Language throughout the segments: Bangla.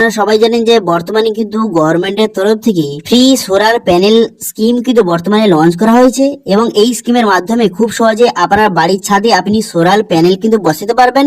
আপনারা সবাই জানেন যে বর্তমানে কিন্তু গভর্নমেন্টের তরফ থেকে ফ্রি সোলার প্যানেল স্কিম কিন্তু বর্তমানে লঞ্চ করা হয়েছে এবং এই স্কিমের মাধ্যমে খুব সহজে আপনার বাড়ির ছাদে আপনি সোলার প্যানেল কিন্তু বসাতে পারবেন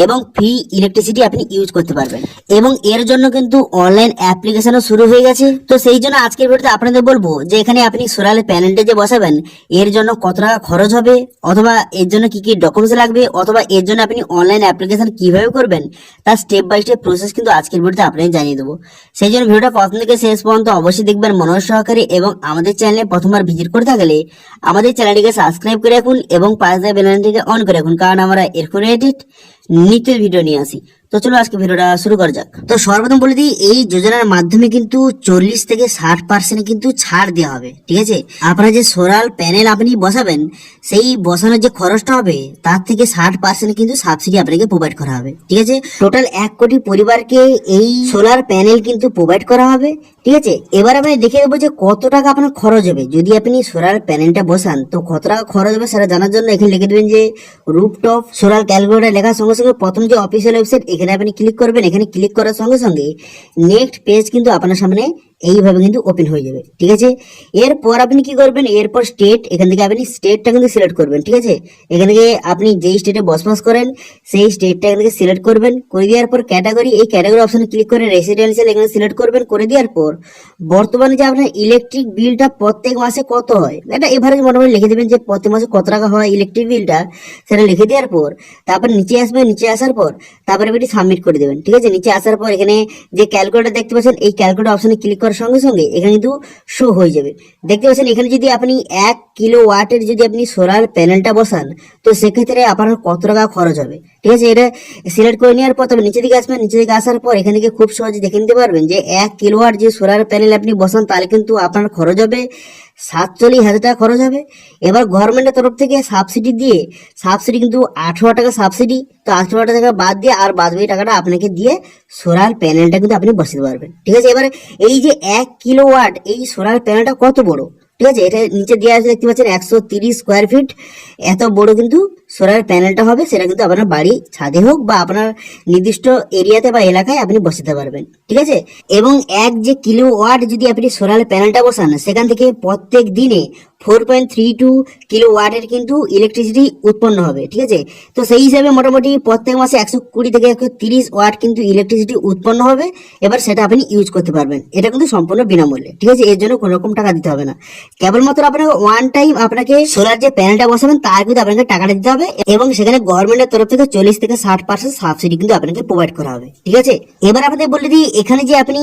এবং ফ্রি ইলেকট্রিসিটি আপনি ইউজ করতে পারবেন এবং এর জন্য কিন্তু অনলাইন অ্যাপ্লিকেশনও শুরু হয়ে গেছে। তো সেই জন্য আজকের ভিডিওতে আপনাদের বলবো যে এখানে আপনি সোলার প্যানেলটা যে বসাবেন এর জন্য কত টাকা খরচ হবে, অথবা এর জন্য কি কি ডকুমেন্টস লাগবে, অথবা এর জন্য আপনি অনলাইন অ্যাপ্লিকেশন কিভাবে করবেন তার স্টেপ বাই স্টেপ প্রসেস কিন্তু আজকের ভিডিওতে আপনাদের জানিয়ে দেবো। সেই জন্য ভিডিওটা প্রথম থেকে শেষ পর্যন্ত অবশ্যই দেখবেন মনোযোগ সহকারে এবং আমাদের চ্যানেলে প্রথমবার ভিজিট করে থাকলে আমাদের চ্যানেলটিকে সাবস্ক্রাইব করে রাখুন এবং পাশে বেল আইকনটিকে অন করে রাখুন, কারণ আমরা এরপর রিলেটেড নিত্য ভিডিও নিয়ে আসি। তো চলো আজকে ভিডিওটা শুরু করা যাক। তো সর্বপ্রথম বলে দিই, এই যোজনার মাধ্যমে কিন্তু 40 থেকে 60% কিন্তু ছাড় দেওয়া হবে। ঠিক আছে, আপনারা যে সোলার প্যানেল আপনি বসাবেন সেই বসানোর যে খরচটা হবে তার থেকে 60% কিন্তু সাবসিডি আপনাকে প্রোভাইড করা হবে। ঠিক আছে, টোটাল 1 কোটি পরিবারকে এই সোলার প্যানেল কিন্তু প্রোভাইড করা হবে। ঠিক আছে, এবার আমি দেখে দেবো যে কত টাকা আপনার খরচ হবে যদি আপনি সোলার প্যানেলটা বসান। তো কত টাকা খরচ হবে সেটা জানার জন্য এখানে লিখে দেবেন যে রুফটপ সোলার ক্যালকুলেটর লেখার সঙ্গে সঙ্গে প্রথম যে অফিসিয়াল ওয়েবসাইট এখানে আপনি ক্লিক করবেন। এখানে ক্লিক করার সঙ্গে সঙ্গে নেক্সট পেজ কিন্তু আপনার সামনে এইভাবে কিন্তু ওপেন হয়ে যাবে। ঠিক আছে, এরপর আপনি কি করবেন, এরপর স্টেট, এখান থেকে আপনি স্টেটটা কিন্তু সিলেক্ট করবেন। ঠিক আছে, এখান থেকে আপনি যেই স্টেটে বসবাস করেন সেই স্টেটটা এখান থেকে সিলেক্ট করবেন। করে দেওয়ার পর ক্যাটাগরি, এই ক্যাটাগরি অপশনে ক্লিক করে রেসিডেন্সিয়াল এখানে সিলেক্ট করবেন। করে দেওয়ার পর বর্তমানে যে আপনার ইলেকট্রিক বিলটা প্রত্যেক মাসে কত হয় এটা এভারেজ মোটামুটি লিখে দেবেন যে প্রত্যেক মাসে কত টাকা হয় ইলেকট্রিক বিলটা, সেটা লিখে দেওয়ার পর তারপর নিচে আসবেন। নিচে আসার পর তারপরে এটি সাবমিট করে দেবেন। ঠিক আছে, নিচে আসার পর এখানে যে ক্যালকুলেটর দেখতে পাচ্ছেন এই ক্যালকুলেটর অপশনে ক্লিক করার সঙ্গে সঙ্গে এখানে কিন্তু শো হয়ে যাবে। দেখতে পাচ্ছেন এখানে যদি আপনি 1 কিলো ওয়াটের যদি আপনি সোলার প্যানেলটা বসান তো সেক্ষেত্রে আপনার কত টাকা খরচ হবে। ঠিক আছে, এটা সিলেক্ট করে নেওয়ার পর তবে নিচে দিকে আসবেন। নিচে দিকে আসার পর এখান থেকে খুব সহজে দেখে নিতে পারবেন যে 1 কিলোওয়াট যে সোলার প্যানেল আপনি বসান তাহলে কিন্তু আপনার খরচ হবে 47,000 টাকা খরচ হবে। এবার গভর্নমেন্টের তরফ থেকে সাবসিডি দিয়ে, সাবসিডি কিন্তু 18 টাকা সাবসিডি, তো 18 টাকা বাদ দিয়ে আর বাদ বাকি টাকাটা আপনাকে দিয়ে সোলার প্যানেলটা কিন্তু আপনি বসাতে পারবেন। ঠিক আছে, এবারে এই যে 1 কিলোওয়াট এই সোলার প্যানেলটা কত বড়, ঠিক আছে, এটা নিচে দেওয়া আছে দেখতে পাচ্ছেন 130 স্কোয়ার ফিট, এত বড় কিন্তু সোলার প্যানেলটা হবে। সেটা কিন্তু আপনার বাড়ি ছাদে হোক বা আপনার নির্দিষ্ট এরিয়াতে বা এলাকায় আপনি বসাতে পারবেন। ঠিক আছে, এবং 1 যে কিলো ওয়াট যদি আপনি সোলার প্যানেলটা বসান সেখান থেকে প্রত্যেক দিনে 4.32 কিলো ওয়াটের কিন্তু ইলেকট্রিসিটি উৎপন্ন হবে। ঠিক আছে, তো সেই হিসাবে মোটামুটি প্রত্যেক মাসে 120 থেকে 130 ওয়াট কিন্তু ইলেকট্রিসিটি উৎপন্ন হবে। এবার সেটা আপনি ইউজ করতে পারবেন, এটা কিন্তু সম্পূর্ণ বিনামূল্যে। ঠিক আছে, এর জন্য কোনো রকম টাকা দিতে হবে না, কেবলমাত্র আপনাকে ওয়ান টাইম আপনাকে সোলার যে প্যানেলটা বসাবেন তার কিন্তু আপনাকে টাকাটা দিতে হবে এবং সেখানে গভর্নমেন্টের তরফ থেকে 40 থেকে 60% সাবসিডি কিন্তু আপনাকে প্রোভাইড করা হবে। ঠিক আছে, এবার আপনাদের বলে দিই এখানে যে আপনি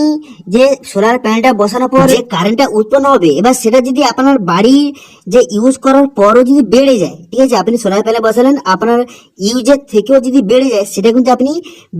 যে সোলার প্যানেলটা বসানোর পর যে কারেন্টটা উৎপন্ন হবে এবার সেটা যদি আপনার বাড়ি যে ইউজ করার পরও যদি বেড়ে যায়, ঠিক আছে, আপনি সোলার প্যানেল বসালেন আপনার ইউজের থেকেও যদি বেড়ে যায় সেটা কিন্তু আপনি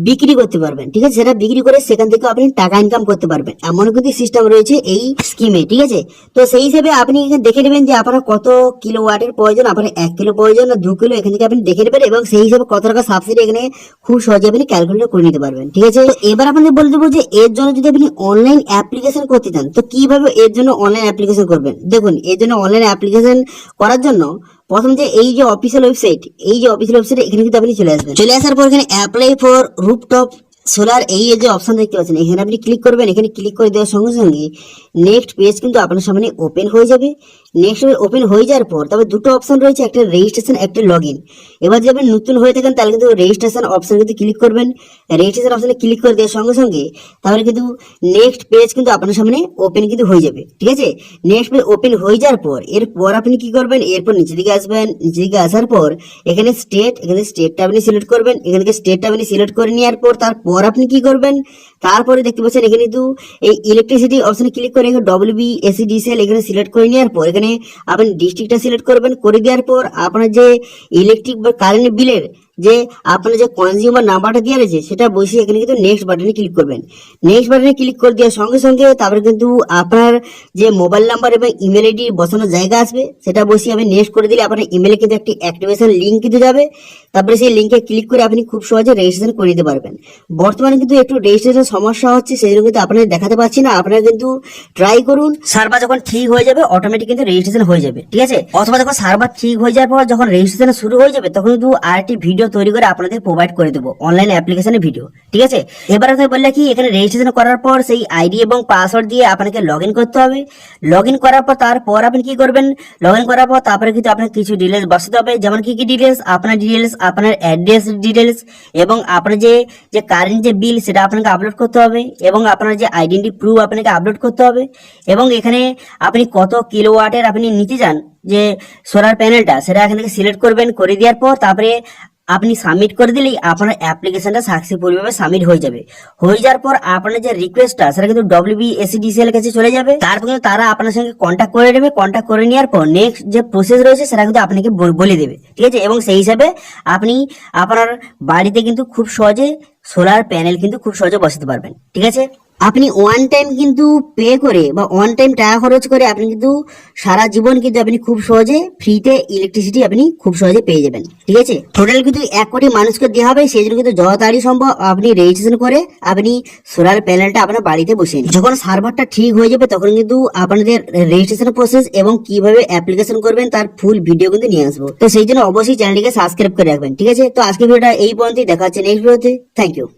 বিক্রি করতে পারবেন। ঠিক আছে, সেটা বিক্রি করে সেখান থেকে আপনি টাকা ইনকাম করতে পারবেন, এমন কিন্তু সিস্টেম রয়েছে এই স্কিমে। ঠিক আছে, তো সেই হিসেবে আপনি এখানে দেখে নেবেন যে আপনার কত কিলো ওয়াটের প্রয়োজন, আপনার 1 কিলো প্রয়োজন না 2 কিলো, এখান থেকে আপনি দেখে নেবেন এবং সেই হিসেবে কত টাকা সাবসিডি এখানে খুব সহজে আপনি ক্যালকুলেট করে নিতে পারবেন। ঠিক আছে, এবার আপনাদের বলে দেবো যে এর জন্য যদি আপনি অনলাইন অ্যাপ্লিকেশন করতে চান তো কিভাবে এর জন্য অনলাইন অ্যাপ্লিকেশন করবেন। দেখুন, এর জন্য অনলাইন অ্যাপ্লিকেশন করার জন্য প্রথম যে এই যে অফিসিয়াল ওয়েবসাইট, এই যে অফিসিয়াল ওয়েবসাইট এখানে কিন্তু আপনি চলে আসবেন। চলে আসার পর এখানে অ্যাপ্লাই ফর রুফটপ সোলার এই যে অপশন দেখতে পাচ্ছেন এখানে আপনি ক্লিক করবেন। এখানে ক্লিক করে দেওয়ার সঙ্গে সঙ্গে নেক্সট পেজ কিন্তু আপনার সামনে ওপেন হয়ে যাবে। নেক্সট ওপেন হয়ে যাওয়ার পর তবে দুটো অপশন রয়েছে, একটা রেজিস্ট্রেশন, একটা লগ ইন। এবার যদি আপনি নতুন হয়ে থাকেন তাহলে কিন্তু রেজিস্ট্রেশন অপশন কিন্তু ক্লিক করবেন। রেজিস্ট্রেশন অপশনে ক্লিক করে দেওয়ার সঙ্গে সঙ্গে তাহলে কিন্তু নেক্সট পেজ কিন্তু আপনার সামনে ওপেন কিন্তু হয়ে যাবে। ঠিক আছে, নেক্সট পেজ ওপেন হয়ে যাওয়ার পর এরপর আপনি কি করবেন, এরপর নিচে দিকে আসবেন। নিচে দিকে আসার পর এখানে স্টেট, এখানে স্টেটটা আপনি সিলেক্ট করবেন। এখান থেকে স্টেটটা আপনি সিলেক্ট করে নেওয়ার পর তারপর আপনি কি করবেন, তারপরে দেখতে পাচ্ছেন এখানে কিন্তু এই ইলেকট্রিসিটি অপশনে ক্লিক করে এখানে WBSEDCL এখানে সিলেক্ট করে নেওয়ার পর এখানে আপনি ডিস্ট্রিক্টটা সিলেক্ট করবেন। করে দেওয়ার পর আপনার যে ইলেকট্রিক বা কারেন্ট বিলের যে আপনার যে কনজিউমার নাম্বারটা দেওয়া রয়েছে সেটা বসিয়ে এখানে কিন্তু নেক্সট বাটনে ক্লিক করবেন। নেক্সট বাটনে ক্লিক করে দেওয়ার সঙ্গে সঙ্গে তারপরে কিন্তু আপনার যে মোবাইল নাম্বার এবং ইমেল আইডি বসানোর জায়গা আসবে সেটা বসিয়ে আপনি নেক্সট করে দিলে আপনার ইমেলে কিন্তু একটি অ্যাক্টিভেশন লিঙ্ক কিন্তু যাবে। তারপরে সেই লিঙ্কে ক্লিক করে আপনি খুব সহজে রেজিস্ট্রেশন করে নিতে পারবেন। বর্তমানে কিন্তু একটু রেজিস্ট্রেশন সমস্যা হচ্ছে, সেই জন্য কিন্তু আপনাদের দেখাতে পাচ্ছি না। আপনারা কিন্তু ট্রাই করুন, সার্ভার যখন ঠিক হয়ে যাবে অটোমেটিক কিন্তু রেজিস্ট্রেশন হয়ে যাবে। ঠিক আছে, অথবা যখন সার্ভার ঠিক হয়ে যাওয়ার পর যখন রেজিস্ট্রেশন শুরু হয়ে যাবে তখন কিন্তু আরেকটি ভিডিও ভিডিও তৈরি করে আপনাদের প্রোভাইড করে দেবো, অনলাইন অ্যাপ্লিকেশনের ভিডিও। ঠিক আছে, এবার আমি বললে কি এখানে রেজিস্ট্রেশন করার পর সেই আইডি এবং পাসওয়ার্ড দিয়ে আপনাকে লগ ইন করতে হবে। লগ ইন করার পর তারপর আপনি কি করবেন, লগ ইন করার পর তারপরে কিন্তু আপনার কিছু ডিটেলস বসাতে হবে, যেমন কি ডিটেলস, আপনার অ্যাড্রেস ডিটেলস এবং আপনার যে যে কারেন্ট যে বিল সেটা আপনাকে আপলোড করতে হবে, এবং আপনার যে আইডেন্টি প্রুফ আপনাকে আপলোড করতে হবে, এবং এখানে আপনি কত কিলোওয়াটের আপনি নিতে চান যে সোলার প্যানেলটা সেটা এখান থেকে সিলেক্ট করবেন। করে দেওয়ার পর তারপরে আপনি সাবমিট করে দিলেই আপনার অ্যাপ্লিকেশনটা সাকসেসফুলভাবে সাবমিট হয়ে যাবে। হয়ে যাওয়ার পর আপনার যে রিকোয়েস্টটা সেটা কিন্তু WBSEDCL এর কাছে চলে যাবে। তারপর কিন্তু তারা আপনার সঙ্গে কন্ট্যাক্ট করে নেবে। কন্ট্যাক্ট করে নেওয়ার পর নেক্সট যে প্রসেস রয়েছে সেটা কিন্তু আপনাকে বলে দেবে। ঠিক আছে, এবং সেই হিসাবে আপনি আপনার বাড়িতে কিন্তু খুব সহজে সোলার প্যানেল কিন্তু খুব সহজে বসাতে পারবেন। ঠিক আছে, আপনি ওয়ান টাইম কিন্তু পে করে বা ওয়ান টাইম টাকা খরচ করে আপনি কিন্তু সারা জীবন কিন্তু আপনি খুব সহজে ফ্রিতে ইলেকট্রিসিটি আপনি খুব সহজে পেয়ে যাবেন। ঠিক আছে, টোটাল কিন্তু 1 কোটি মানুষকে দেওয়া হবে। সেই জন্য কিন্তু যত তাড়াতাড়ি সম্ভব আপনি রেজিস্ট্রেশন করে আপনি সোলার প্যানেলটা আপনার বাড়িতে বসিয়ে নিন। যখন সার্ভারটা ঠিক হয়ে যাবে তখন কিন্তু আপনাদের রেজিস্ট্রেশন প্রসেস এবং কিভাবে অ্যাপ্লিকেশন করবেন তার ফুল ভিডিও কিন্তু নিয়ে আসবো। তো সেই জন্য অবশ্যই চ্যানেলটিকে সাবস্ক্রাইব করে রাখবেন। ঠিক আছে, তো আজকে ভিডিওটা এই পর্যন্তই, দেখা হচ্ছে নেক্সট ভিডিওতে। Thank you.